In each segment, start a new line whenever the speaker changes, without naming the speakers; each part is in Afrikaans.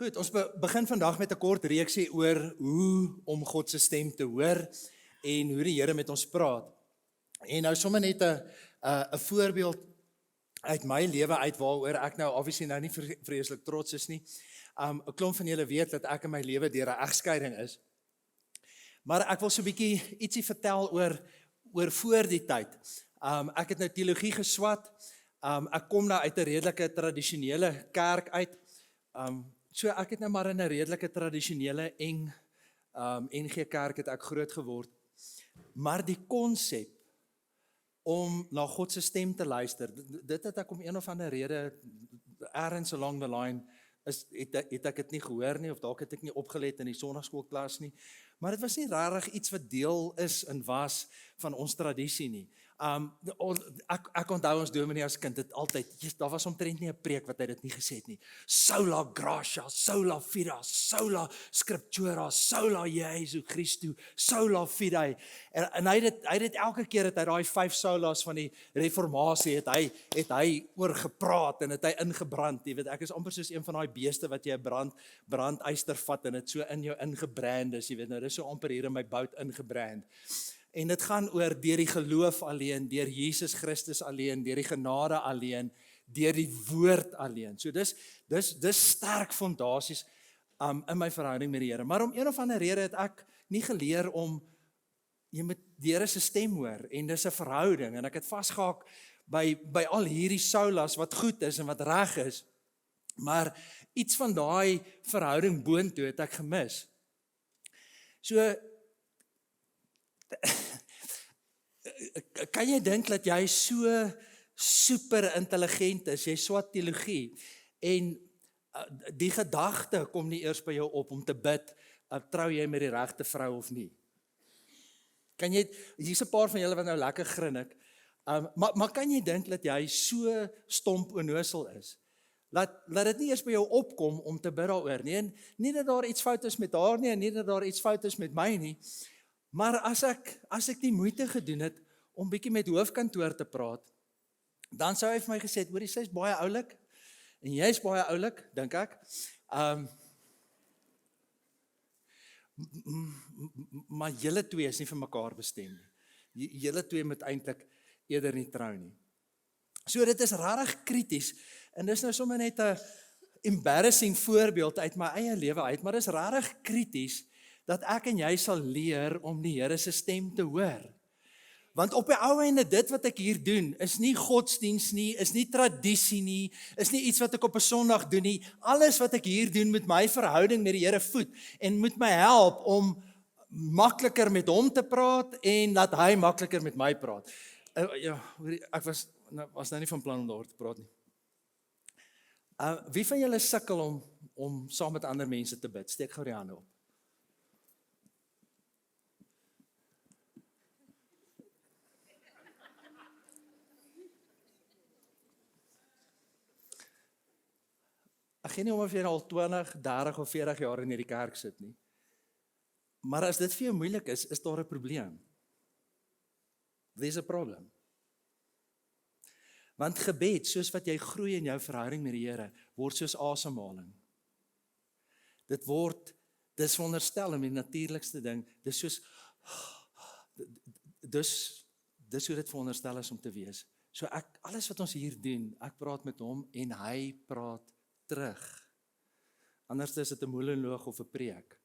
Goed, ons begin vandag met 'n kort reeksie oor hoe om God se stem te hoor en hoe die Here met ons praat. En nou sommer net 'n voorbeeld uit my lewe uit waaroor ek nou obviously nou nie vreeslik trots is nie. 'n Klomp van julle weet dat ek in my lewe deur 'n egskeiding is. Maar ek wil so 'n bietjie ietsie vertel oor voor die tyd. Ek het nou teologie geswat. Ek kom nou uit 'n redelike tradisionele kerk uit. So ek het nou maar in 'n redelike tradisionele NG Kerk het ek groot geword. Maar die konsep om na God se stem te luister, dit het ek om een of ander rede ergens along the line het ek dit nie gehoor nie, of dalk het ek nie opgelet in die sonnaarskoolklas nie. Maar dit was nie regtig iets wat deel is en was van ons tradisie nie. Ek onthou ons dominee as kind dit altyd, daar was omtrent nie 'n preek wat hy dit nie gesê het nie. Sola gratia, sola fide, sola scriptura, sola Jesu Christus, sola fide. En hy het dit elke keer het hy daai 5 solas van die reformatie het hy oor gepraat en het hy ingebrand. Jy weet, ek is amper soos een van daai beeste wat jy 'n brandyster vat en dit so in jou ingebrand is, jy weet, nou dis so amper hier in my bout ingebrand. En dit gaan oor deur die geloof alleen, deur Jesus Christus alleen, deur die genade alleen, deur die woord alleen. So dis sterk fondasies in my verhouding met die Here. Maar om een of ander rede het ek nie geleer om jy moet die Here se stem hoor en dis 'n verhouding en ek het vasgehaak by al hierdie solas wat goed is en wat reg is. Maar iets van daai verhouding boontoe het ek gemis. So kan jy dink dat jy so super intelligent is, jy swat teologie en die gedagte kom nie eers by jou op om te bid, trou jy met die regte vrou of nie? Kan jy, hier's 'n paar van julle wat nou lekker grinnik, maar kan jy dink dat jy so stomp onnosel is? Laat dit nie eers by jou opkom om te bid daaroor nie, en nie dat daar iets fout is met haar nie, en nie dat daar iets fout is met my nie, maar as ek die moeite gedoen het om bietjie met hoofkantoor te praat, dan sou hy vir my gesê het, hoorie, sy's baie oulik, en jy's baie oulik, dink ek. Maar julle twee is nie vir mekaar bestem nie. Julle twee moet eintlik eerder nie trou nie. So dit is regtig krities, en dis nou sommer net 'n embarrassing voorbeeld uit my eie lewe uit, maar dis regtig krities, dat ek en jy sal leer om die Here se stem te hoor. Want op die ou einde, dit wat ek hier doen, is nie godsdiens nie, is nie tradisie nie, is nie iets wat ek op 'n Sondag doen nie. Alles wat ek hier doen met my verhouding met die Here voed, en moet my help om makliker met hom te praat, en dat hy makliker met my praat. Ek was nou nie van plan om daaroor te praat nie. Wie van julle sukkel om saam met ander mense te bid? Steek gou die hande op. Ek gee nie om of jy al 20, 30 of 40 jaar in hierdie kerk sit nie. Maar as dit vir jou moeilik is daar 'n probleem. There's a problem. Want gebed, soos wat jy groei in jou verhouding met die Here, word soos asemhaling. Dis veronderstel om die natuurlikste ding, dis hoe dit veronderstel is om te wees. So alles wat ons hier doen, ek praat met hom en hy praat terug. Anders is dit 'n monoloog of 'n preek.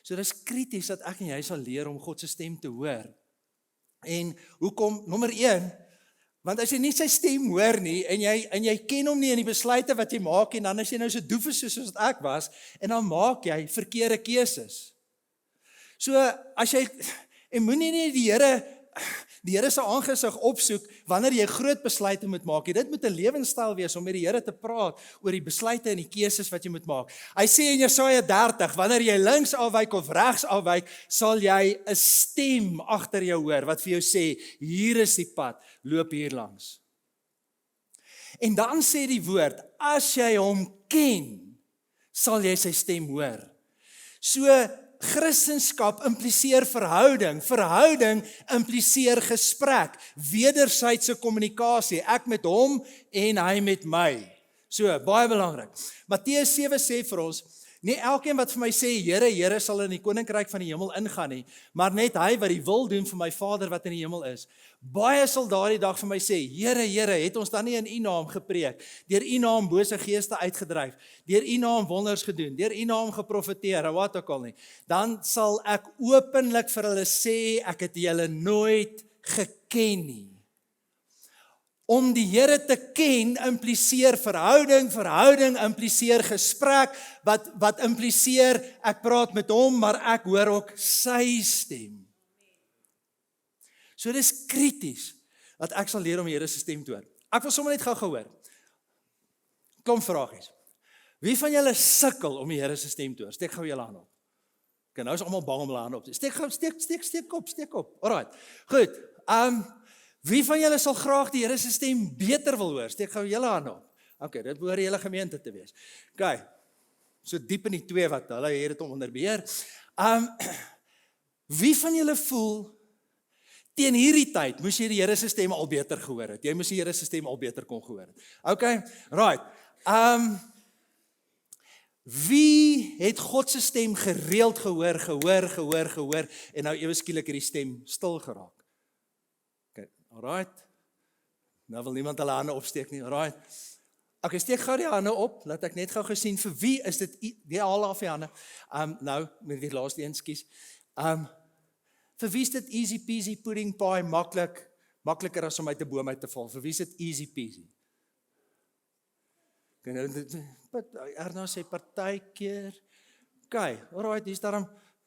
So dis krities dat ek en jy sal leer om God se stem te hoor. En hoekom? Nommer 1, want as jy nie sy stem hoor nie, en jy ken hom nie in die besluite wat jy maak, en dan is jy nou so doef soos wat ek was, en dan maak jy verkeerde keuses. So as jy, en moenie nie die Here se aangesig opsoek wanneer jy groot besluite moet maak. Dit moet 'n lewenstyl wees om met die Here te praat oor die besluite en die keuses wat jy moet maak. Hy sê in Jesaja 30, wanneer jy links afwyk of regs afwyk, sal jy 'n stem agter jou hoor wat vir jou sê, hier is die pad, loop hier langs. En dan sê die woord, as jy hom ken, sal jy sy stem hoor. So Christendom impliseer verhouding impliseer gesprek, wederwysige kommunikasie, ek met hom en hy met my. So, baie belangrik. Matteus 7 sê vir ons, nie elkeen wat vir my sê, Here, Here, sal in die koninkryk van die hemel ingaan nie, maar net hy wat die wil doen vir my Vader wat in die hemel is. Baie sal daardie dag vir my sê, Here, Here, het ons dan nie in U naam gepreek, deur U naam bose geeste uitgedryf, deur U naam wonders gedoen, deur U naam geprofeteer, en wat ook al nie. Dan sal ek openlik vir hulle sê, ek het julle nooit geken nie. Om die Here te ken impliseer verhouding impliseer gesprek, wat impliseer ek praat met hom, maar ek hoor ook sy stem. So dis krities dat ek sal leer om die Here se stem te hoor. Ek wil sommer net gou hoor. Klomp vragies. Wie van julle sukkel om die Here se stem te hoor? Steek gou julle hand op. Okay, nou is almal bang om hulle hand op te steek. Steek op. Alright. Goed. Wie van julle sal graag die Here se stem beter wil hoor? Steek gou julle hand op. Okay, dit behoort die hele gemeente te wees. Okay. So diep in die twee wat hulle het dit om onder beheer. Wie van julle voel teen hierdie tyd moes jy die Here se stem al beter gehoor het? Jy moes die Here se stem al beter kon gehoor het. Okay. Right. Wie het God se stem gereeld gehoor en nou ewe skielik hierdie stem stil geraak? Okay, alright. Nou wil niemand hulle hande opsteek nie, alright. Okay, steek gou die hande op, laat ek net gou gesien vir wie is dit, die haal af die hande. Nou, met die laaste een, skus. Vir wie is dit easy peasy pudding pie, makliker as om uit 'n boom uit te val? Vir wie is dit easy peasy? Erna sê partykeer. Okay, alright,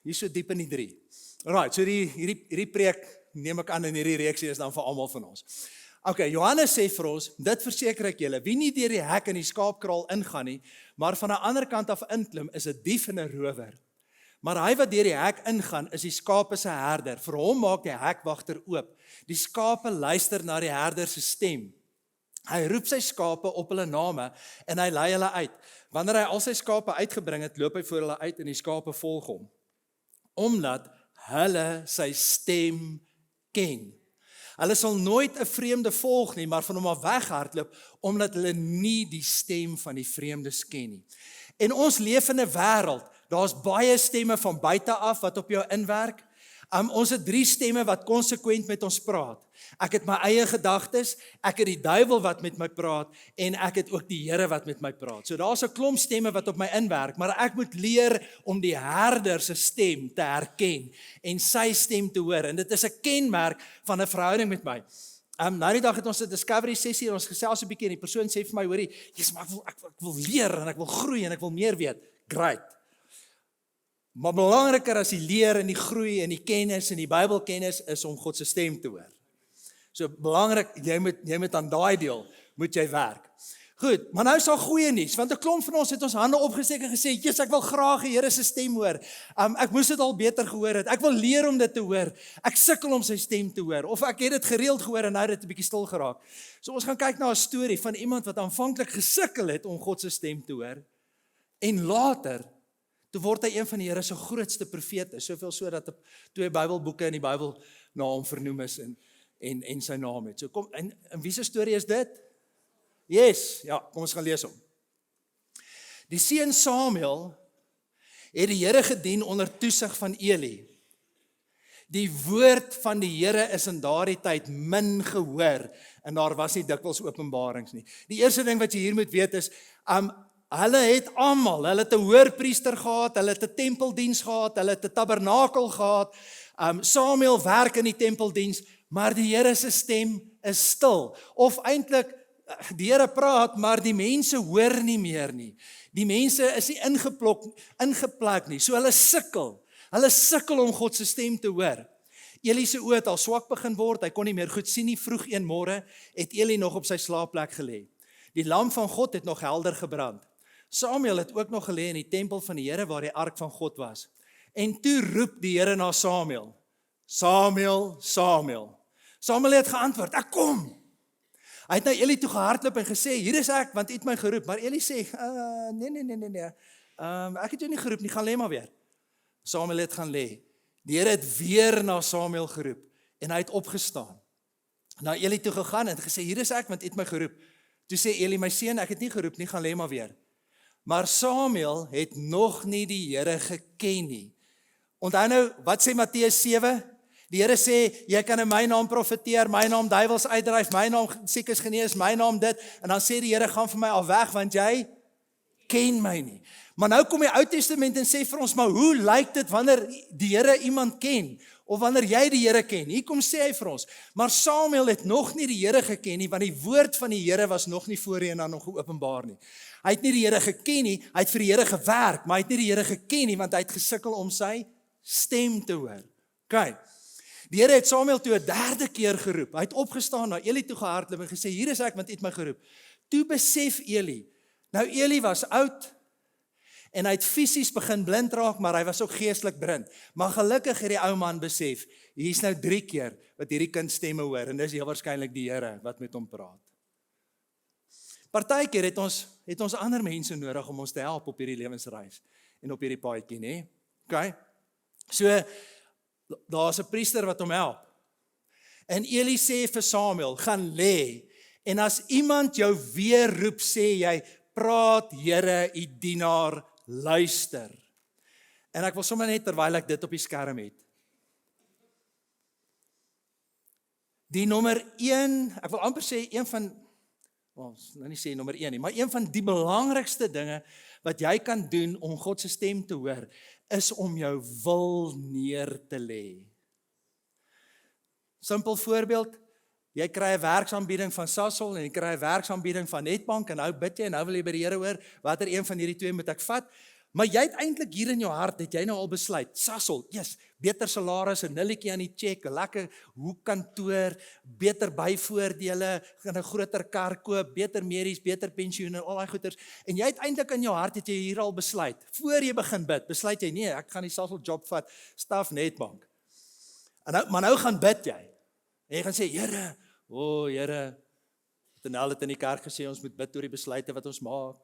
hier so diep in die 3. Alright, so hierdie preek neem ek aan en hierdie reeksie is dan vir almal van ons. Okay, Johannes sê vir ons, dit verseker ek julle, wie nie deur die hek in die skaapkraal ingaan nie, maar van 'n ander kant af inklim, is 'n dief en 'n rower. Maar hy wat deur die hek ingaan, is die skape se herder. Vir hom maak die hekwagter oop. Die skape luister na die herder se stem. Hy roep sy skape op hulle name en hy lei hulle uit. Wanneer hy al sy skape uitgebring het, loop hy voor hulle uit en die skape volg hom. Omdat hulle sy stem ken. Hulle sal nooit 'n vreemde volg nie, maar van hom af weghardloop, omdat hulle nie die stem van die vreemdes ken nie. En ons leef in 'n wêreld, daar's baie stemme van buite af wat op jou inwerk. Ons het 3 stemme wat konsekwent met ons praat. Ek het my eie gedagtes, ek het die duiwel wat met my praat, en ek het ook die Here wat met my praat. So daar's 'n klomp stemme wat op my inwerk, maar ek moet leer om die herder se stem te herken, en sy stem te hoor, en dit is 'n kenmerk van 'n verhouding met my. Nou die dag het ons 'n discovery sessie, en ons gesels 'n bietjie, en die persoon sê vir my, hoorie, Jesus, maar ek wil leer, en ek wil groei, en ek wil meer weet. Great. Maar belangriker as die leer en die groei en die kennis en die Bybelkennis is om God se stem te hoor. So belangrik, jy moet aan daai deel moet jy werk. Goed, maar nou is daar goeie nuus, want 'n klomp van ons het ons hande opgesteek en gesê, "Jesus, ek wil graag die Here se stem hoor. Ek moes dit al beter gehoor het. Ek wil leer om dit te hoor. Ek sukkel om sy stem te hoor, of ek het dit gereeld gehoor en nou het dit 'n bietjie stil geraak." So ons gaan kyk na 'n storie van iemand wat aanvanklik gesukkel het om God se stem te hoor, en later toe word hy een van die Here se grootste profete, soveel so dat 2 Bybelboeke in die Bybel na hom vernoem is en sy naam het. So kom, en wie se storie is dit? Yes, ja, kom ons gaan lees hom. Die seun Samuel het die Here gedien onder toesig van Eli. Die woord van die Here is in daardie tyd min gehoor, en daar was nie dikwels openbarings nie. Die eerste ding wat jy hier moet weet is, hulle het 'n hoërpriester gehad, hulle het 'n tempeldiens gehad, hulle het 'n tabernakel gehad. Samuel werk in die tempeldiens, maar die Here se stem is stil. Of eintlik, die Here praat, maar die mense hoor nie meer nie. Die mense is nie ingeplak nie, so hulle sukkel om God se stem te hoor. Eli se oë het al swak begin word, hy kon nie meer goed sien nie. Vroeg een môre het Eli nog op sy slaapplek gelê. Die lam van God het nog helder gebrand. Samuel het ook nog gelê in die tempel van die Here waar die ark van God was. En toe roep die Here na Samuel. Samuel, Samuel. Samuel het geantwoord, ek kom. Hy het na Eli toe gehardloop en gesê, hier is ek, want u het my geroep. Maar Eli sê, nee. Ek het jou nie geroep nie, gaan lê maar weer. Samuel het gaan lê. Die Here het weer na Samuel geroep en hy het opgestaan. Na Eli toe gegaan en gesê, hier is ek, want u het my geroep. Toe sê Eli, my seun, ek het nie geroep nie, gaan lê maar weer. Maar Samuel het nog nie die Here geken nie. Onthou nou, wat sê Matteus 7? Die Here sê, jy kan in my naam profeteer, my naam duiwels uitdryf, my naam siekes genees, my naam dit, en dan sê die Here, gaan vir my al weg, want jy ken my nie. Maar nou kom die Ou Testament en sê vir ons, maar hoe lyk dit wanneer die Here iemand ken? Of wanneer jy die Here ken? Hier kom sê hy vir ons, maar Samuel het nog nie die Here geken nie, want die woord van die Here was nog nie voorheen aan hom geopenbaar nie. Hy het nie die Here geken nie, hy het vir die Here gewerk, maar hy het nie die Here geken nie, want hy het gesukkel om sy stem te hoor. OK. Die Here het Samuel toe 'n derde keer geroep. Hy het opgestaan na Eli toe gehardloop en gesê, hier is ek, want U het my geroep. Toe besef Eli, nou Eli was oud, en hy het fisies begin blind raak, maar hy was ook geestelik blind. Maar gelukkig het die ou man besef, hier is nou 3 keer wat hierdie kind stemme hoor, en dis heel waarskynlik die Here wat met hom praat. Partykeer het ons ander mense nodig om ons te help op hierdie lewensreis en op hierdie paadjie, nê? OK? So, daar's 'n priester wat hom help. En Eli sê vir Samuel, gaan lê, en as iemand jou weer roep, sê jy, praat Here, U dienaar luister. En ek wil sommer net, terwyl ek dit op die skerm het, die nommer 1, ek wil amper sê, nou nie sê nommer 1 nie, maar een van die belangrikste dinge, wat jy kan doen om God se stem te hoor, is om jou wil neer te lê. Simpel voorbeeld, jy kry 'n werksaanbieding van Sasol en jy kry 'n werksaanbieding van Netbank en nou bid jy en nou wil jy by die Here hoor, watter een van hierdie twee moet ek vat? Maar jy het eintlik hier in jou hart, het jy nou al besluit, Sasol, yes, beter salaris, 'n nulletjie aan die cheque, 'n lekker hoekkantoor, beter byvoordele, gaan 'n groter kar koop, beter medies, beter pensioen en al daai goeders. En jy het eintlik in jou hart, het jy hier al besluit, voor jy begin bid, besluit jy, nee, ek gaan die Sasol job vat, staf Netbank. Maar nou gaan bid jy. En jy gaan sê, Here, Here, Tenel het in die kerk gesê, ons moet bid oor die besluite wat ons maak.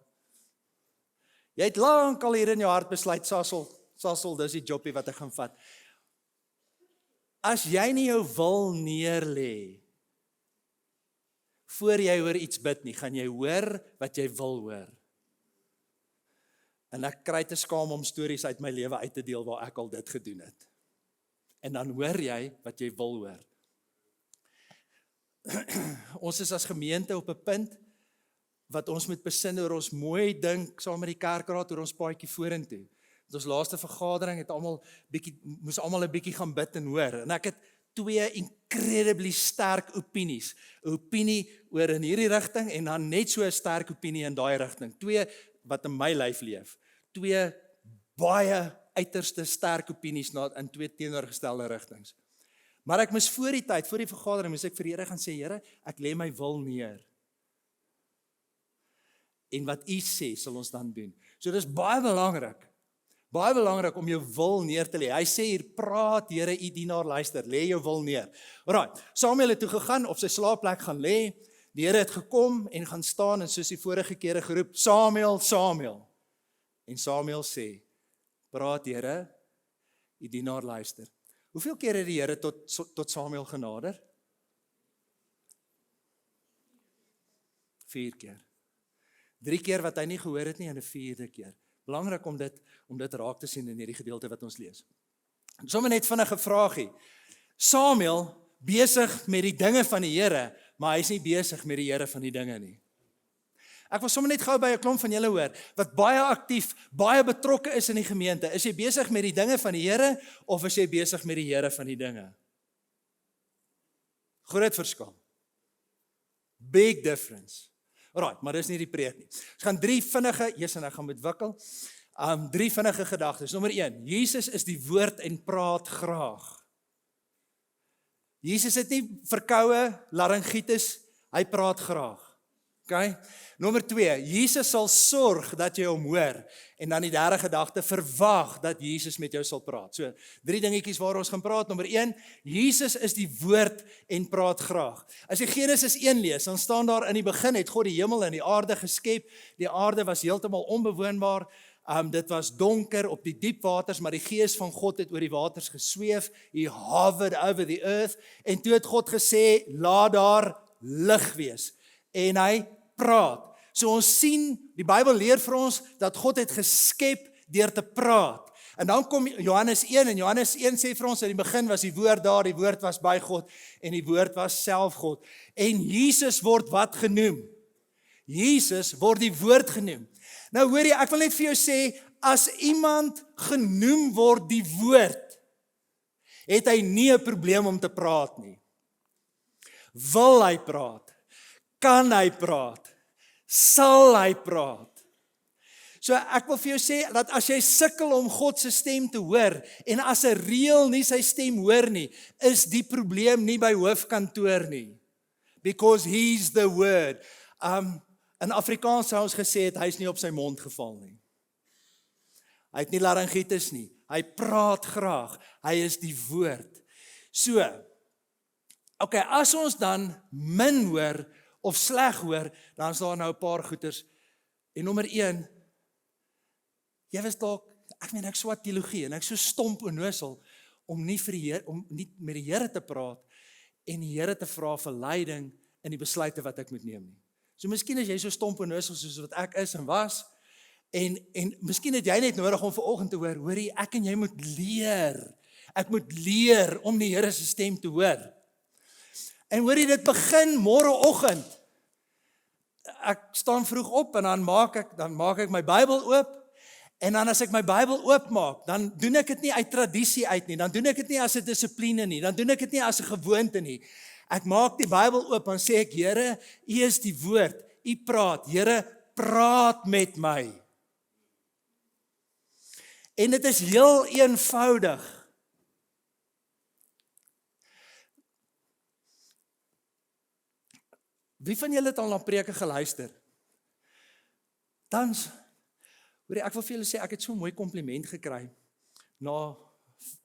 Jy het lank al hier in jou hart besluit, Sasol, dis die jobbie wat ek gaan vat. As jy nie jou wil neer lê, voor jy oor iets bid nie, gaan jy hoor wat jy wil hoor. En ek kry te skaam om stories uit my lewe uit te deel waar ek al dit gedoen het. En dan hoor jy wat jy wil hoor. Ons is as gemeente op 'n punt wat ons moet besin oor ons mooi dink saam met die kerkraad oor ons paadjie vorentoe. Ons laaste vergadering het moes almal 'n bietjie gaan bid en hoor. En ek het 2 incredibly sterk opinies. 'n Opinie oor in hierdie rigting en dan net so 'n sterk opinie in daai rigting. 2 wat in my lyf leef. 2 baie uiterste sterk opinies in 2 teenoorgestelde rigtings. Maar ek moes voor die tyd, voor die vergadering, moes ek vir die Here gaan sê, Here, ek lê my wil neer. En wat U sê, sal ons dan doen. So dis baie belangrik om jou wil neer te lê. Hy sê hier, praat Here, U dienaar luister, lê jou wil neer. Alright, Samuel het toe gegaan, op sy slaapplek gaan lê, die Here het gekom en gaan staan en soos die vorige kere geroep, Samuel, Samuel. En Samuel sê, praat Here, U dienaar luister. Hoeveel keer het die Here tot Samuel genader? 4 keer. 3 keer wat hy nie gehoor het nie en 'n 4de keer. Belangrik om dit raak te sien in hierdie gedeelte wat ons lees. Sommige net vinnige vraagie. Samuel besig met die dinge van die Here, maar hy's nie besig met die Here van die dinge nie. Ek wil sommer net gou by 'n klomp van julle hoor, wat baie aktief, baie betrokke is in die gemeente. Is jy besig met die dinge van die Here, of is jy besig met die Here van die dinge? Groot verskil. Big difference. Alright, maar dis nie die preek nie. Ons gaan 3 vinnige, en ek gaan met wikkel, 3 vinnige gedagtes. Nommer 1, Jesus is die woord en praat graag. Jesus het nie verkoue, laryngitis, hy praat graag. Okay? Nommer 2, Jesus sal sorg dat jy hom hoor. En dan die derde gedagte, verwag dat Jesus met jou sal praat. So, 3 dingetjies waar ons gaan praat. Nommer 1, Jesus is die woord en praat graag. As jy Genesis 1 lees, dan staan daar in die begin het God die hemel en die aarde geskep. Die aarde was heeltemal onbewoonbaar. Dit was donker op die diep waters, maar die gees van God het oor die waters gesweef. He hovered over the earth. En toe het God gesê, laat daar lig wees. En hy praat. So ons sien, die Bybel leer vir ons, dat God het geskep deur te praat. En dan kom Johannes 1, en Johannes 1 sê vir ons, in die begin was die woord daar, die woord was by God, en die woord was self God. En Jesus word wat genoem? Jesus word die woord genoem. Nou hoor jy, ek wil net vir jou sê, as iemand genoem word die woord, het hy nie 'n probleem om te praat nie. Wil hy praat? Kan hy praat? Sal hy praat? So ek wil vir jou sê, dat as jy sukkel om God se stem te hoor, en as 'n reël nie sy stem hoor nie, is die probleem nie by hoofkantoor nie. Because he's the word. In Afrikaans sou ons gesê het, hy is nie op sy mond geval nie. Hy het nie laryngitis nie. Hy praat graag. Hy is die woord. So, okay, as ons dan min hoor, of sleg hoor, dan is daar nou 'n paar goeters. En nommer 1, jy was dalk, ek swat teologie, en ek so stomp onnosel, om nie met die Here te praat, en die Here te vra vir leiding, in die besluite wat ek moet neem nie. So miskien is jy so stomp onnosel, soos wat ek is en was, en miskien het jy net nodig om vanoggend te hoor, hoorie, ek en jy moet leer, ek moet leer om die Here se stem te hoor. En hoorie, dit begin môreoggend. Ek staan vroeg op en dan maak ek my Bybel oop. En dan as ek my Bybel oopmaak, dan doen ek dit nie uit tradisie uit nie. Dan doen ek dit nie as 'n dissipline nie. Dan doen ek dit nie as 'n gewoonte nie. Ek maak die Bybel oop en sê ek, Here, U is die woord. U praat. Here, praat met my. En dit is heel eenvoudig. Wie van julle het al na preke geluister? Tans, ek wil vir julle sê, ek het so 'n mooi kompliment gekry na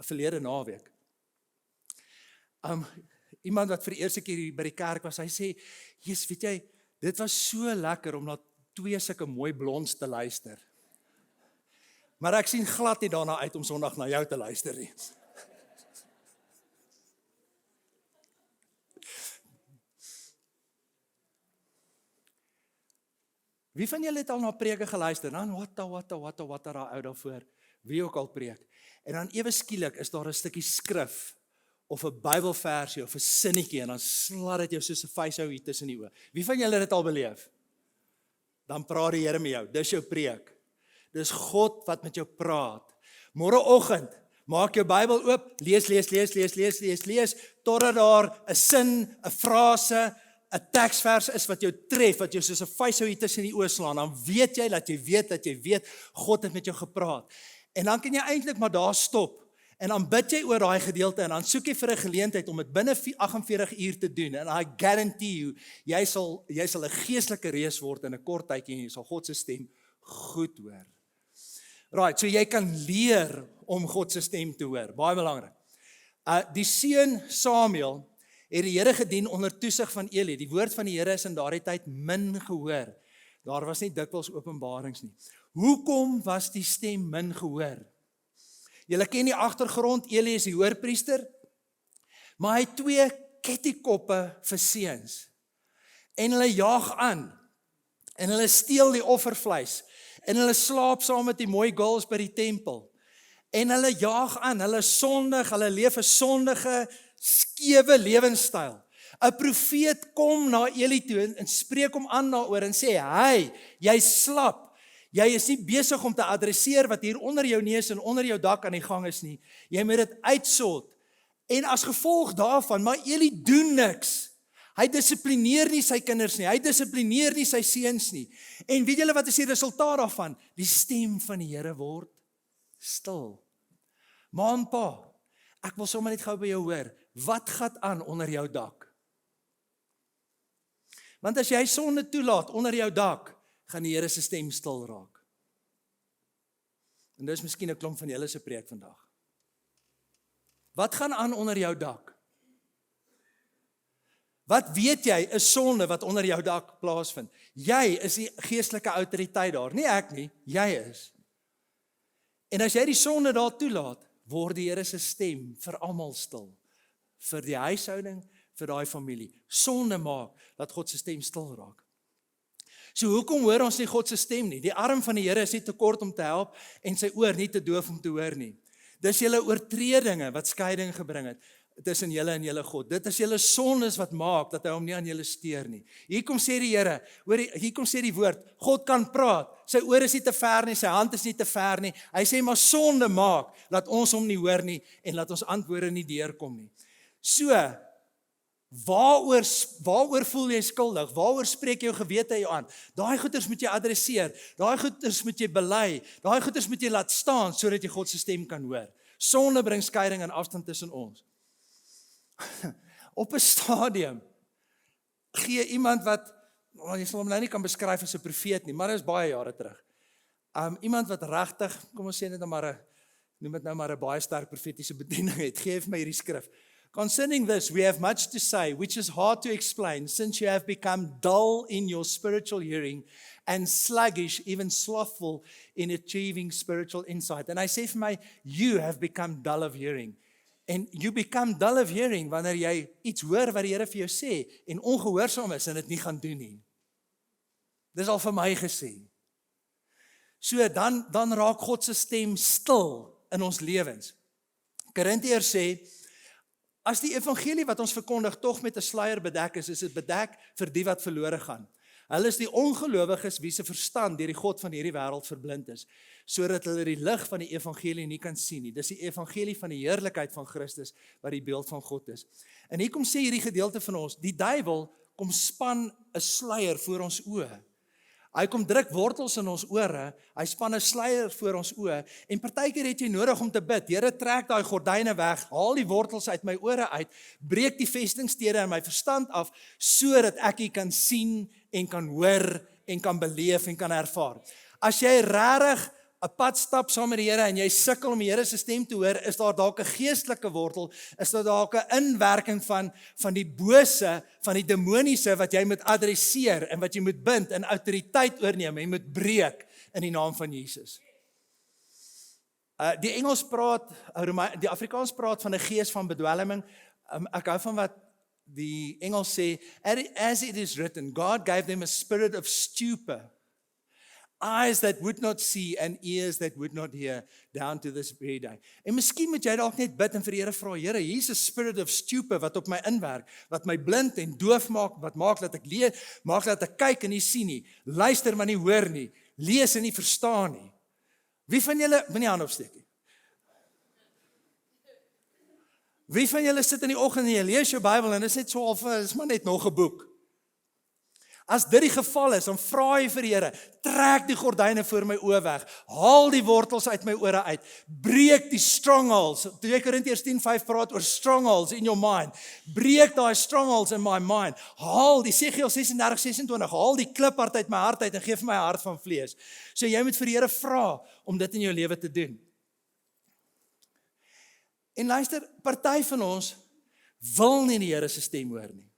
verlede naweek. Iemand wat vir die eerste keer by die kerk was, hy sê, "Jesus, weet jy, dit was so lekker om na 2 sulke mooi blonds te luister. Maar ek sien glad nie daarna uit om Sondag na jou te luister nie." Wie van julle het al na preke geluister? Dan wat daar ou daarvoor, wie ook al preek. En dan ewe skielik is daar 'n stukkie skrif, of 'n Bybelversie, of 'n sinnetjie, en dan slat dit jou soos 'n vyshou hier tussen die oë. Wie van julle het dit al beleef? Dan praat die Here met jou, dis jou preek. Dis God wat met jou praat. Môreoggend, maak jou Bybel oop, lees, totdat daar 'n sin, 'n frase, 'n teksvers is wat jou tref, wat jou soos 'n vyshou hier tussen die oë slaan, dan weet jy dat jy weet, God het met jou gepraat. En dan kan jy eintlik maar daar stop, en dan bid jy oor daai gedeelte, en dan soek jy vir 'n geleentheid om dit binne 48 uur te doen, en I guarantee you, jy sal 'n geestelike reus word in 'n kort tydjie, en jy sal God se stem goed hoor. Right, so jy kan leer om God se stem te hoor, baie belangrik. Die seun Samuel het die Here gedien onder toesig van Eli. Die woord van die Here is in daardie tyd min gehoor. Daar was nie dikwels openbarings nie. Hoekom was die stem min gehoor? Julle ken die agtergrond, Eli is die hoërpriester, maar hy het 2 kettiekoppe vir seuns. En hulle jaag aan, en hulle steel die offervleis, en hulle slaap saam met die mooi girls by die tempel. En hulle jaag aan, hulle sondig, hulle leef 'n sondige, skewe lewenstyl. 'n Profeet kom na Eli toe en spreek hom aan daaroor en sê, "Hey, jy slap. Jy is nie besig om te adresseer wat hier onder jou neus en onder jou dak aan die gang is nie. Jy moet dit uitsort." En as gevolg daarvan, maar Eli doen niks. Hy dissiplineer nie sy kinders nie. Hy dissiplineer nie sy seuns nie. En weet julle wat is die resultaat daarvan? Die stem van die Here word stil. Ma en pa, ek wil sommer net gou by jou hoor, wat gaan aan onder jou dak? Want as jy sonde toelaat onder jou dak, gaan die Here se stem stil raak. En dis miskien 'n klomp van julle se preek vandag. Wat gaan aan onder jou dak? Wat weet jy is sonde wat onder jou dak plaasvind? Jy is die geestelike autoriteit daar, nie ek nie, jy is. En as jy die sonde daar toelaat, word die Here se stem vir almal stil. Vir die huishouding, vir daai familie. Sonde maak dat God se stem stil raak. So hoekom hoor ons nie God se stem nie? Die arm van die Here is nie te kort om te help en sy oor nie te doof om te hoor nie. Dis julle oortredinge wat skeiding gebring het tussen julle en julle God. Dit is julle sondes wat maak dat hy hom nie aan julle steur nie. Hier kom sê die Here, hier kom sê die woord, God kan praat. Sy oor is nie te ver nie, sy hand is nie te ver nie. Hy sê maar sonde maak, laat ons hom nie hoor nie en laat ons antwoorde nie deurkom nie. So, waaroor voel jy skuldig? Waaroor spreek jou gewete jou aan? Daai goeters moet jy adresseer. Daai goeters moet jy bely. Daai goeters moet jy laat staan sodat jy God se stem kan hoor. Sonde bring skeiding en afstand tussen ons. Op 'n stadium gee iemand wat, jy sal hom nou nie kan beskryf as 'n profeet nie, maar dit is baie jare terug. Iemand wat regtig, kom ons sê net noem dit nou maar 'n baie sterk profetiese bediening het, gee vir my hierdie skrif. Concerning this, we have much to say, which is hard to explain, since you have become dull in your spiritual hearing and sluggish, even slothful in achieving spiritual insight. En hy sê vir my, you have become dull of hearing. En you become dull of hearing wanneer jy iets hoor wat die Here vir jou sê en ongehoorsaam is en dit nie gaan doen nie. Dis al vir my gesê. So dan raak God se stem stil in ons lewens. Korintiërs sê, as die evangelie wat ons verkondig tog met 'n sluier bedek is dit bedek vir die wat verlore gaan. Hulle is die ongelowiges wie se verstand deur die god van hierdie wêreld verblind is, sodat hulle die lig van die evangelie nie kan sien nie. Dis die evangelie van die heerlikheid van Christus wat die beeld van God is. En hier kom sê hierdie gedeelte van ons, die duiwel kom span 'n sluier voor ons oë. Hy kom druk wortels in ons ore, hy span 'n sluier voor ons oë en partykeer het jy nodig om te bid. Here, trek daai gordyne weg, haal die wortels uit my ore uit, breek die vestingstede in my verstand af sodat ek U kan sien en kan hoor en kan beleef en kan ervaar. As jy regtig 'n pad stap saam met die Here en jy sukkel om die Here se stem te hoor, is daar dalk 'n geestelike wortel, is daar dalk 'n inwerking van die bose, van die demoniese wat jy moet adresseer en wat jy moet bind en autoriteit oorneem en jy moet breek in die naam van Jesus. Die Engels praat, die Afrikaans praat van 'n gees van bedwelming. Ek hou van wat die Engels sê, as it is written, God gave them a spirit of stupor, eyes that would not see and ears that would not hear, down to this very day. En miskien moet jy dalk net bid en vir die Here vra, Here, hier's 'n spirit of stupor wat op my inwerk, wat my blind en doof maak, wat maak dat ek lees, maak dat ek kyk en nie sien nie, luister maar nie hoor nie, lees en nie verstaan nie. Wie van julle, moenie hand opsteek nie. Wie van julle sit in die oggend en jy lees jou Bybel en dit is net so half, dis maar net nog 'n boek. As dit die geval is, dan vra jy vir die Here, trek die gordyne voor my oë weg, haal die wortels uit my ore uit, breek die strongholds. 2 Korintiërs 10:5 praat oor strongholds in your mind. Breek daai strongholds in my mind. Haal die Esegiel 36:26, haal die kliphart uit my hart uit en gee vir my 'n hart van vlees. So jy moet vir die Here vra om dit in jou lewe te doen. En luister, party van ons wil nie die Here se stem hoor nie.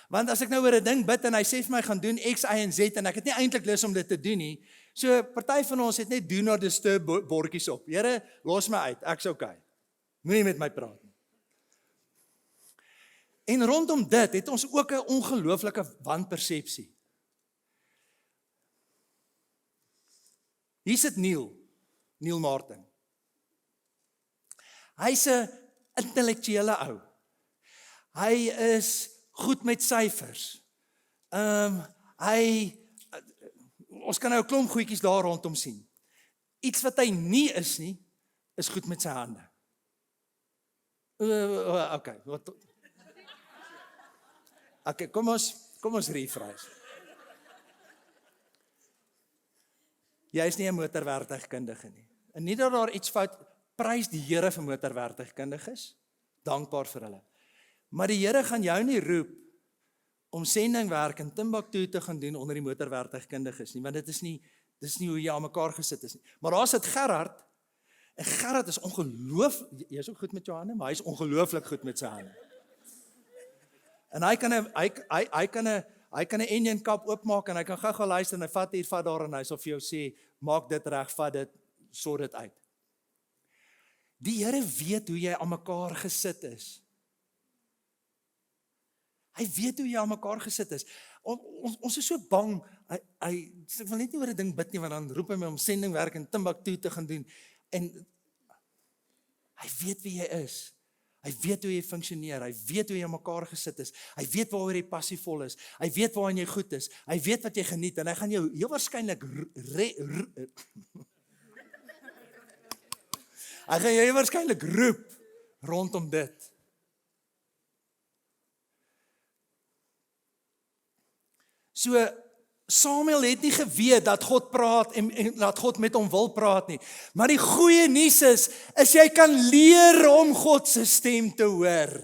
Want as ek nou oor 'n ding bid en hy sê vir my gaan doen X, Y en Z en ek het nie eintlik lus om dit te doen nie. So party van ons het net do not disturb bordjies op. Here, los my uit, ek's okay. Moenie met my praat nie. En rondom dit het ons ook 'n ongelooflike wanpersepsie. Hier sit Neil Martin. Hy's 'n intellektuele ou. Hy is goed met syfers. Ons kan nou 'n klomp goedjies daar rondom sien. Iets wat hy nie is nie, is goed met sy hande. Okay. Okay, kom ons rephrase. Jy is nie 'n motorwerktuigkundige nie. En nie dat daar iets fout, prys die Here vir motorwerktuigkundiges, dankbaar vir hulle. Maar die Here gaan jou nie roep om sendingwerk in Timbuktu te gaan doen onder die motorwerktuigkundiges nie, want dis nie hoe jy aan mekaar gesit is nie. Maar daar sit Gerard, en Gerard is ongelooflik, jy is ook goed met jou hande, maar hy is ongelooflik goed met sy hande. En hy kan 'n engine kap oopmaak en hy kan gou luister en hy vat hier, vat daar en hy sal vir jou sê, maak dit reg, vat dit, sort dit uit. Die Here weet hoe jy aan mekaar gesit is. Hy weet hoe jy aan mekaar gesit is. Ons is so bang, ek wil net nie oor 'n ding bid nie, want dan roep hy my om sendingwerk in Timbuktu te gaan doen. En hy weet wie jy is. Hy weet hoe jy funksioneer, hy weet hoe jy aan mekaar gesit is, hy weet waaroor jy passievol is, hy weet waarin jy goed is, hy weet wat jy geniet, en hy gaan jou heel waarskynlik hy gaan jou heel waarskynlik roep rondom dit. So, Samuel het nie geweet dat God praat en dat God met hom wil praat nie. Maar die goeie nuus is jy kan leer om God se stem te hoor.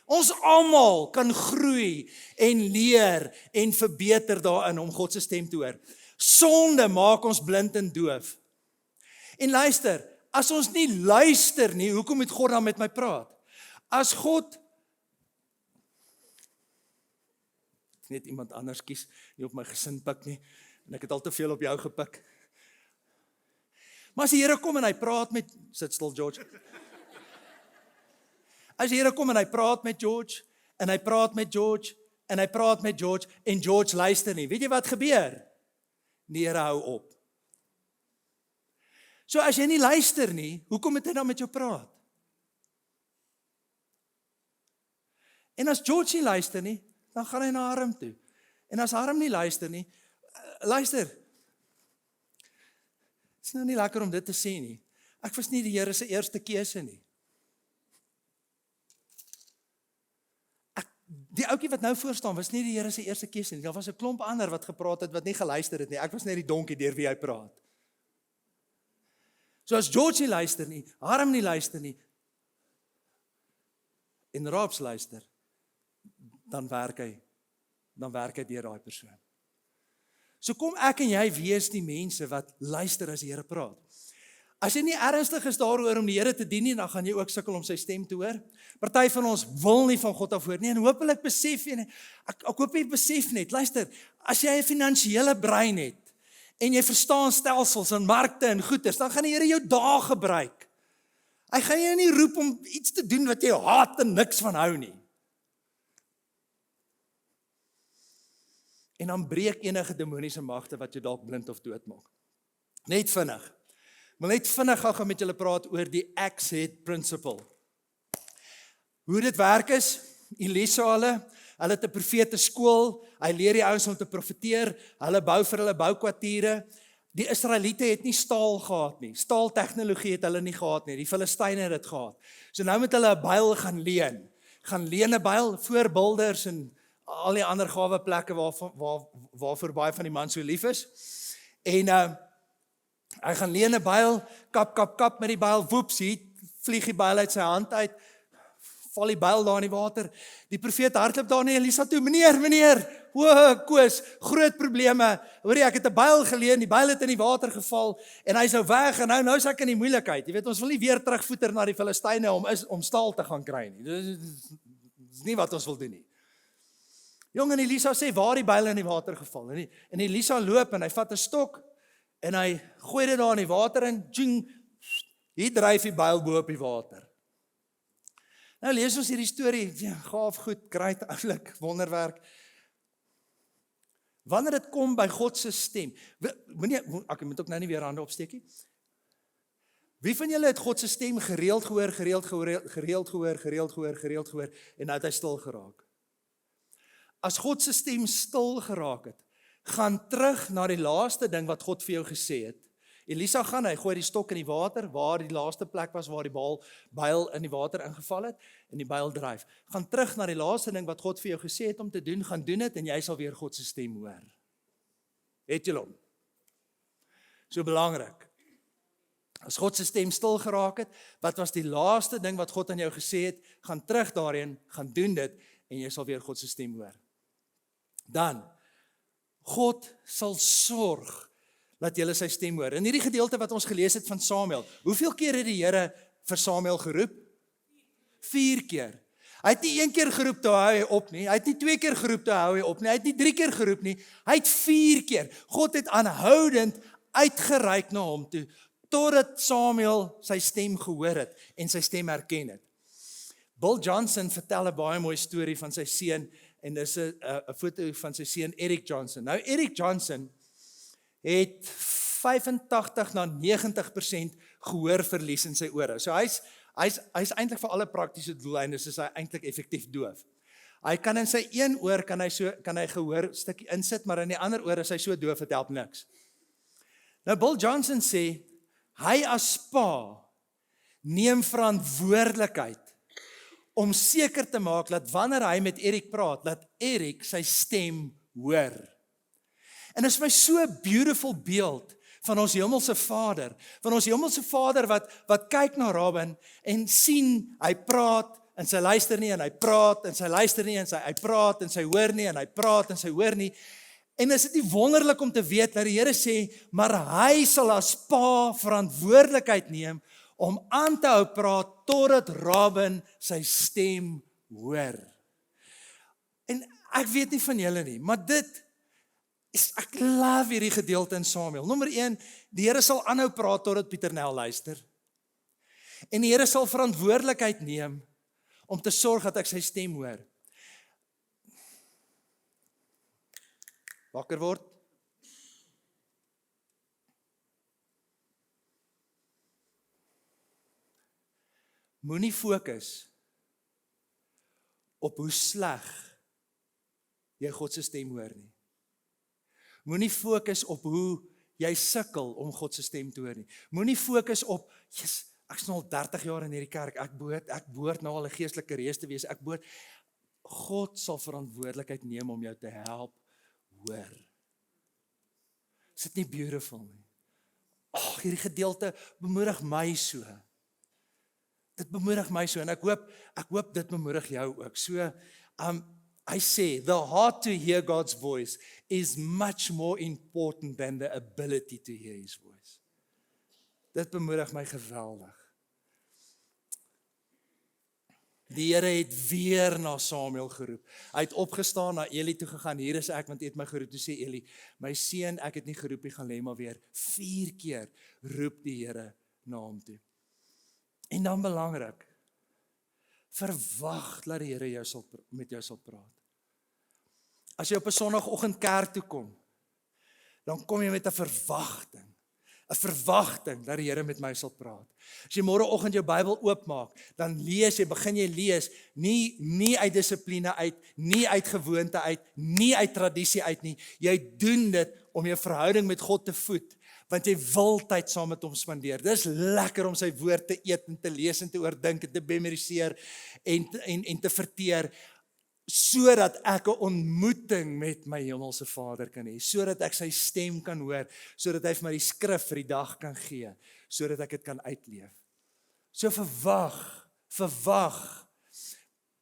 Ons almal kan groei en leer en verbeter daarin om God se stem te hoor. Sonde maak ons blind en doof. En luister, as ons nie luister nie, hoekom moet God dan met my praat? As God net iemand anders kies, nie op my gesin pik nie, en ek het al te veel op jou gepik. Maar as die Here kom en hy praat met, sit stil George, as die Here kom en hy praat met George, en hy praat met George, en hy praat met George, en George luister nie, weet jy wat gebeur? Die Here hou op. So as jy nie luister nie, hoekom moet hy dan met jou praat? En as George nie luister nie, dan gaan hy na Harm toe. En as Harm nie luister nie, luister, het is nou nie lekker om dit te sê nie. Ek was nie die Here se eerste keuse nie. Die ouetjie wat nou voor staan, was nie die Here se eerste keuse nie. Daar was 'n klomp ander wat gepraat het, wat nie geluister het nie. Ek was net die donkie deur wie hy praat. So as George nie luister nie, Harm nie luister nie, en Raabs luister, dan werk hy deur daai persoon. So kom ek en jy wees die mense wat luister as die Here praat. As jy nie ernstig is daaroor om die Here te dien nie, dan gaan jy ook sukkel om sy stem te hoor. Party van ons wil nie van God af hoor nie, en hopelik besef jy, ek hoop jy besef net, luister, as jy 'n finansiële brein het, en jy verstaan stelsels en markte en goeders, dan gaan die Here jou daar gebruik. Hy gaan jou nie roep om iets te doen wat jy haat en niks van hou nie. En dan breek enige demoniese magte wat jou dalk blind of dood maak. Net vinnig. Ek wil net vinnig gaan met julle praat oor die axe head principle. Hoe dit werk is, Elisa hulle het 'n profete skool, hy leer die ouens om te profeteer, hulle bou vir hulle boukwartiere. Die Israeliete het nie staal gehad nie, staaltegnologie het hulle nie gehad nie, die Filistyne het dit gehad. So nou moet hulle 'n byl gaan leen 'n byl voor builders en al die ander gawe plekke waarvoor baie van die man so lief is. En hy gaan leen 'n byl, kap met die byl, woeps, hier vlieg die byl uit sy hand uit, val die byl daar in die water. Die profeet hardloop daar na Elisa toe, meneer, Koos, groot probleme. Hoorie, ek het 'n byl geleen, die byl het in die water geval en hy sou weg en nou is ek in die moeilikheid. Jy weet, ons wil nie weer terugvoeter na die Filistyne om staal te gaan kry nie. Dis nie wat ons wil doen nie. Jong, en Elisa sê waar die byl in die water geval. En Elisa loop en hy vat 'n stok en hy gooi dit daar in die water en hier dryf die byl bo op die water. Nou lees ons hierdie storie, gaaf goed, great, oulik, wonderwerk. Wanneer dit kom by God se stem, ek moet ook nou nie weer hande opsteek nie. Wie van julle het God se stem gereeld gehoor, en nou het hy stil geraak? As God se stem stil geraak het, gaan terug na die laaste ding wat God vir jou gesê het. Elisa gaan, hy gooi die stok in die water, waar die laaste plek was waar die byl in die water ingeval het, en die byl dryf. Gaan terug na die laaste ding wat God vir jou gesê het om te doen, gaan doen dit, en jy sal weer God se stem hoor. Het julle hom? So belangrik. As God se stem stil geraak het, wat was die laaste ding wat God aan jou gesê het, gaan terug daarheen, gaan doen dit, en jy sal weer God se stem hoor. Dan, God sal sorg dat jy sy stem hoor. In hierdie gedeelte wat ons gelees het van Samuel, hoeveel keer het die Here vir Samuel geroep? 4 keer. Hy het nie 1 keer geroep toe hou hy op nie, hy het nie 2 keer geroep toe hou hy op nie, hy het nie 3 keer geroep nie, hy het 4 keer. God het aanhoudend uitgereik na hom toe, totdat Samuel sy stem gehoor het en sy stem herken het. Bill Johnson vertel 'n baie mooi storie van sy seun en dis 'n foto van sy seun Eric Johnson. Nou Eric Johnson het 85 na 90% gehoorverlies in sy ore. So hy's eintlik vir alle praktiese doeleindes is hy eintlik effektief doof. Hy kan in sy een oor kan hy gehoor stukkie insit, maar in die ander oor is hy so doof, het help niks. Nou Bill Johnson sê, hy as pa neem verantwoordelikheid om seker te maak dat wanneer hy met Eric praat, dat Eric sy stem hoor. En dit is my so 'n beautiful beeld van ons hemelse Vader, wat kyk na Robin en sien, hy praat en sy luister nie, en hy praat en sy luister nie, en hy praat en sy hoor nie, en hy praat en sy hoor nie. En is dit nie wonderlik om te weet dat die Here sê, maar hy sal as pa verantwoordelikheid neem om aan te hou praat totdat Robin sy stem hoor. En ek weet nie van julle nie, maar ek love hierdie gedeelte in Samuel. Nommer 1, die Here sal aanhou praat totdat Pieter Nel luister. En die Here sal verantwoordelikheid neem om te sorg dat ek sy stem hoor. Wakker word. Moenie fokus op hoe sleg jy God se stem hoor nie. Moenie fokus op hoe jy sukkel om God se stem te hoor nie. Moenie fokus op, ek is nou al 30 jaar in hierdie kerk, ek behoort nou al 'n geestelike reus te wees, God sal verantwoordelikheid neem om jou te help hoor. Is dit nie beautiful nie? Hierdie gedeelte bemoedig my so. Dit bemoedig my so, en ek hoop dit bemoedig jou ook. So, I say, the heart to hear God's voice is much more important than the ability to hear His voice. Dit bemoedig my geweldig. Die Here het weer na Samuel geroep. Hy het opgestaan, na Eli toe gegaan, hier is ek, want hy het my geroep. Toe sê Eli, my seun, ek het nie geroep nie, gaan lê maar weer. 4 keer roep die Here na hom toe. En dan belangrik, verwag dat die Here met jou sal praat. As jy op 'n Sondagoggend kerk toe kom, dan kom jy met 'n verwagting dat die Here met my sal praat. As jy môreoggend jou Bybel oopmaak, dan begin jy lees, nie uit dissipline uit, nie uit gewoonte uit, nie uit tradisie uit nie. Jy doen dit om jou verhouding met God te voed, want jy wil tyd saam met hom spandeer. Dis lekker om sy woord te eet en te lees en te oordink en te memoriseer en te verteer, sodat ek 'n ontmoeting met my hemelse Vader kan hê, sodat ek sy stem kan hoor, sodat hy vir my die skrif vir die dag kan gee, sodat ek dit kan uitleef. So verwag.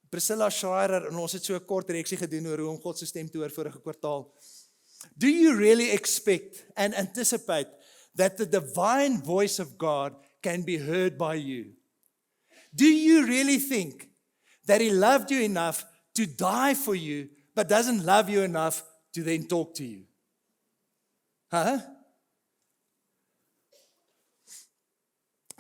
Priscilla Schreier, en ons het so 'n kort reeksie gedoen oor hoe om God se stem te hoor vorige kwartaal. Do you really expect and anticipate that the divine voice of God can be heard by you? Do you really think that He loved you enough to die for you, but doesn't love you enough to then talk to you?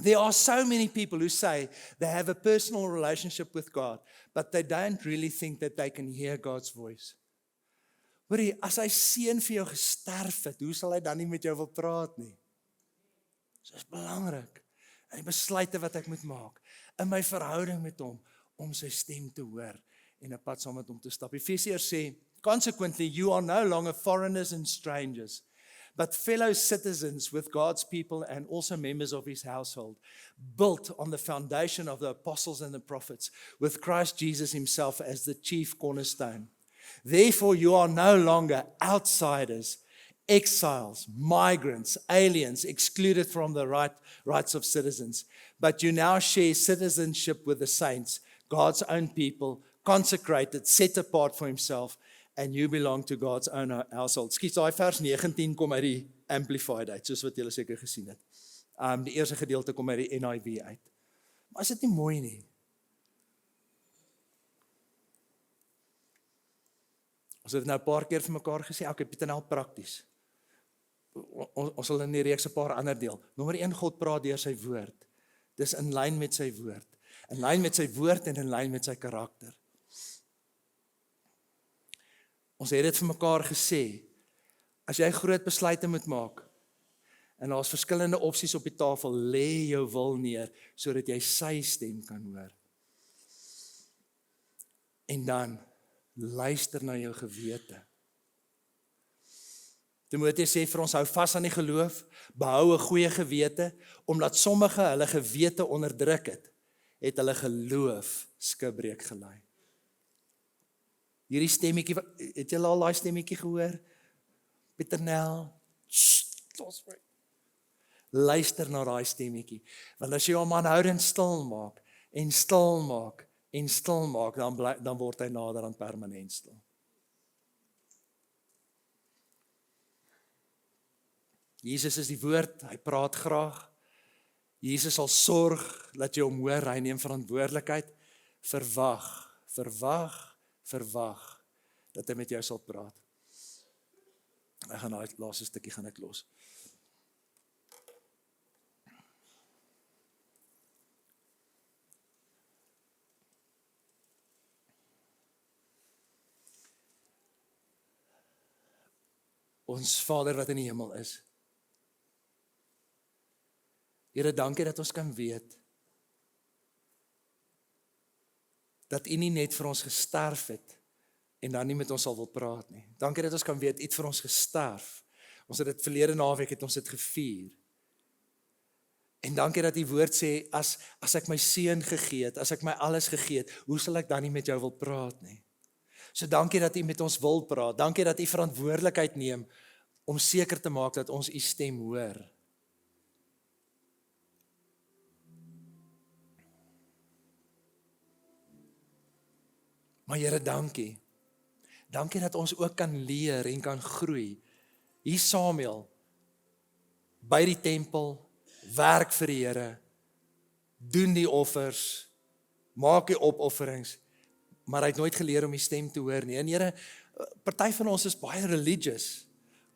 There are so many people who say they have a personal relationship with God, but they don't really think that they can hear God's voice. Hoorie, as hy seun vir jou gesterf het, hoe sal hy dan nie met jou wil praat nie? So is belangrik. En die besluite wat ek moet maak in my verhouding met hom, om sy stem te hoor en 'n pad saam met hom te stap. Efesiërs sê, consequently, you are no longer foreigners and strangers, but fellow citizens with God's people and also members of His household, built on the foundation of the apostles and the prophets, with Christ Jesus Himself as the chief cornerstone. Therefore, you are no longer outsiders, exiles, migrants, aliens, excluded from the rights of citizens, but you now share citizenship with the saints, God's own people, consecrated, set apart for Himself, and you belong to God's own household. Skiet, daai vers 19 kom uit die Amplified uit, soos wat julle seker gesien het. Die eerste gedeelte kom uit die NIV uit. Maar is dit nie mooi nie? Ons het nou 'n paar keer vir mekaar gesê, okay, Pieter Nel prakties. Ons sal in die reeks 'n paar ander deel. Nommer 1, God praat deur sy woord. Dis in lyn met sy woord. In lyn met sy woord en in lyn met sy karakter. Ons het dit vir mekaar gesê, as jy groot besluite moet maak, en daar's verskillende opsies op die tafel, lê jou wil neer, sodat jy sy stem kan hoor. En dan, luister na jou gewete. Timoteus sê vir ons, hou vas aan die geloof, behou 'n goeie gewete, omdat sommige hulle gewete onderdruk het hulle geloof skibreek gelei. Hierdie stemmetjie, het julle al daai stemmetjie gehoor? Pieternel, los my. Luister na daai stemmetjie, want as jy hom aanhoudend stil maak, en stil maak, en stil maak, dan word hy nader aan permanent stil. Jesus is die woord, hy praat graag. Jesus sal sorg dat jy hom hoor, hy neem verantwoordelikheid. Verwag, dat hy met jou sal praat. Ek gaan daai laaste stukkie gaan ek los. Ons Vader wat in die hemel is. Here, dankie dat ons kan weet dat U nie net vir ons gesterf het en dan nie met ons sal wil praat nie. Dankie dat ons kan weet, U het vir ons gesterf. Ons het dit verlede naweek het ons dit gevier. En dankie dat U woord sê, as ek my seun gegee het, as ek my alles gegee het, hoe sal ek dan nie met jou wil praat nie? So dankie dat U met ons wil praat. Dankie dat U verantwoordelikheid neem om seker te maak dat ons U stem hoor. Maar Here, dankie. Dankie dat ons ook kan leer en kan groei. Hier Samuel, by die tempel, werk vir die Here, doen die offers, maak die opofferings, maar hy het nooit geleer om die stem te hoor nie. En Here, party van ons is baie religious.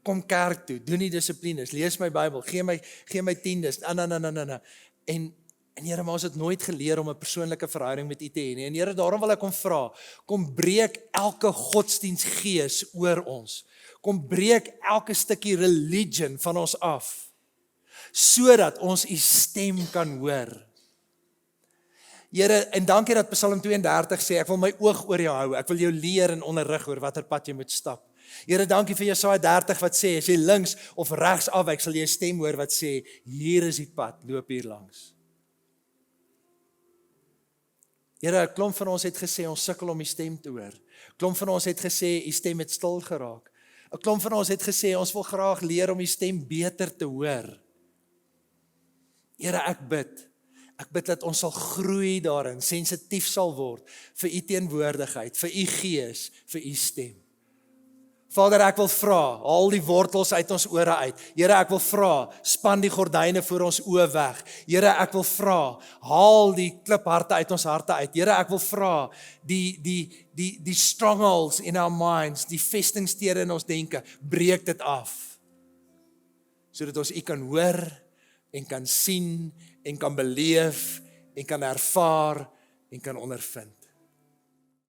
Kom kerk toe, doen die dissiplines, lees my Bybel, gee my tiendes, En Here, maar ons het nooit geleer om 'n persoonlike verhouding met U te hê nie. En Here, daarom wil ek kom vra, kom breek elke godsdienstgees oor ons. Kom breek elke stukkie religion van ons af, sodat ons U stem kan hoor. Here, en dankie dat Psalm 32 sê, ek wil my oog oor jou hou, ek wil jou leer en onderrig oor watter pad jy moet stap. Here, dankie vir Jesaja 30 wat sê, as jy links of regs afwyk, sal jy 'n stem hoor wat sê, hier is die pad, loop hier langs. Here, 'n klomp van ons het gesê, ons sukkel om die stem te hoor. 'n Klomp van ons het gesê, die stem het stil geraak. 'n Klomp van ons het gesê, ons wil graag leer om die stem beter te hoor. Here, ek bid dat ons sal groei daarin, sensitief sal word vir U teenwoordigheid, vir U gees, vir U stem. Vader, ek wil vra, haal die wortels uit ons ore uit. Here, ek wil vra, span die gordyne voor ons oë weg. Here, ek wil vra, haal die klipharte uit ons harte uit. Here, ek wil vra, die strongholds in our minds, die vestingstede in ons denke, breek dit af. Sodat ons U kan hoor, en kan sien, en kan beleef, en kan ervaar, en kan ondervind.